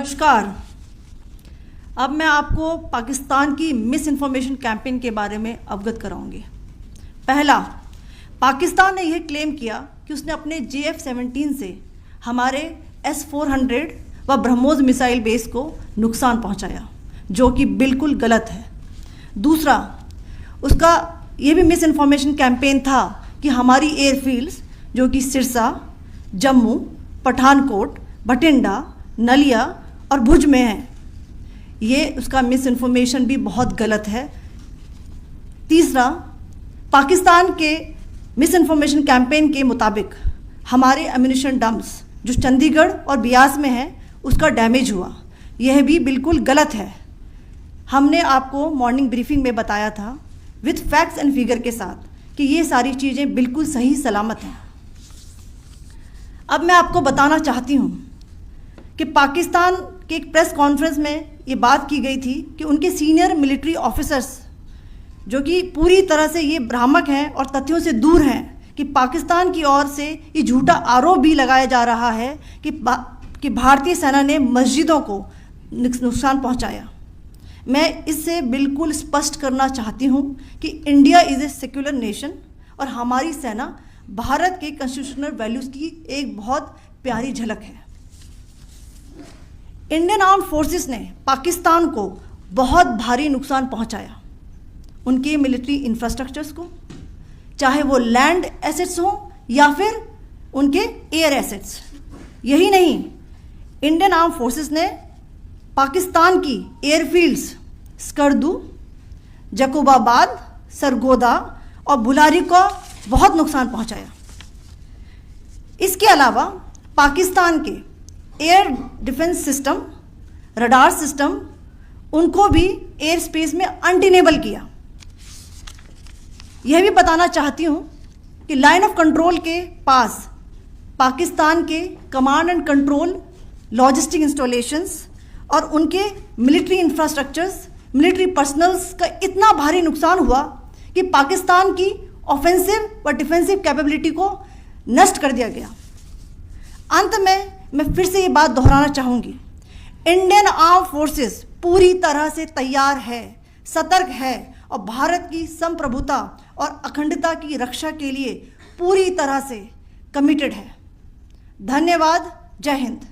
नमस्कार। अब मैं आपको पाकिस्तान की मिस इन्फॉर्मेशन कैंपेन के बारे में अवगत कराऊंगी। पहला, पाकिस्तान ने यह क्लेम किया कि उसने अपने JF-17 से हमारे S-400 व ब्रह्मोस मिसाइल बेस को नुकसान पहुंचाया, जो कि बिल्कुल गलत है। दूसरा, उसका ये भी मिस इन्फॉर्मेशन कैंपेन था कि हमारी एयरफील्ड्स जो कि सिरसा, जम्मू, पठानकोट, बठिंडा, नलिया और भुज में है, ये उसका मिस इन्फॉर्मेशन भी बहुत गलत है। तीसरा, पाकिस्तान के मिस इन्फॉर्मेशन कैंपेन के मुताबिक हमारे एम्यूनिशन डंप्स जो चंडीगढ़ और बियास में है उसका डैमेज हुआ, यह भी बिल्कुल गलत है। हमने आपको मॉर्निंग ब्रीफिंग में बताया था विथ फैक्ट्स एंड फिगर के साथ कि ये सारी चीज़ें बिल्कुल सही सलामत हैं। अब मैं आपको बताना चाहती हूँ कि पाकिस्तान के एक प्रेस कॉन्फ्रेंस में ये बात की गई थी कि उनके सीनियर मिलिट्री ऑफिसर्स जो कि पूरी तरह से ये भ्रामक हैं और तथ्यों से दूर हैं कि पाकिस्तान की ओर से ये झूठा आरोप भी लगाया जा रहा है कि भारतीय सेना ने मस्जिदों को नुकसान पहुंचाया। मैं इससे बिल्कुल स्पष्ट करना चाहती हूं कि India is a secular nation और हमारी सेना भारत के कॉन्स्टिट्यूशनल वैल्यूज़ की एक बहुत प्यारी झलक है। इंडियन आर्म्ड फोर्सेस ने पाकिस्तान को बहुत भारी नुकसान पहुंचाया, उनके मिलिट्री इंफ्रास्ट्रक्चर्स को, चाहे वो लैंड एसेट्स हों या फिर उनके एयर एसेट्स। यही नहीं, इंडियन आर्म्ड फोर्सेस ने पाकिस्तान की एयरफील्ड्स स्कर्दू, जकोबाबाद, सरगोदा और बुलारी को बहुत नुकसान पहुंचाया। इसके अलावा पाकिस्तान के air defence system, radar system, उनको भी एयर स्पेस में अनटेनेबल किया। यह भी बताना चाहती हूँ कि लाइन ऑफ कंट्रोल के पास पाकिस्तान के command and control logistic installations और उनके मिलिट्री इंफ्रास्ट्रक्चर्स, मिलिट्री पर्सनल्स का इतना भारी नुकसान हुआ कि पाकिस्तान की ऑफेंसिव व डिफेंसिव कैपेबिलिटी को नष्ट कर दिया गया। अंत में मैं फिर से ये बात दोहराना चाहूँगी, इंडियन आर्म फोर्सेस पूरी तरह से तैयार है, सतर्क है और भारत की संप्रभुता और अखंडता की रक्षा के लिए पूरी तरह से कमिटेड है। धन्यवाद। जय हिंद।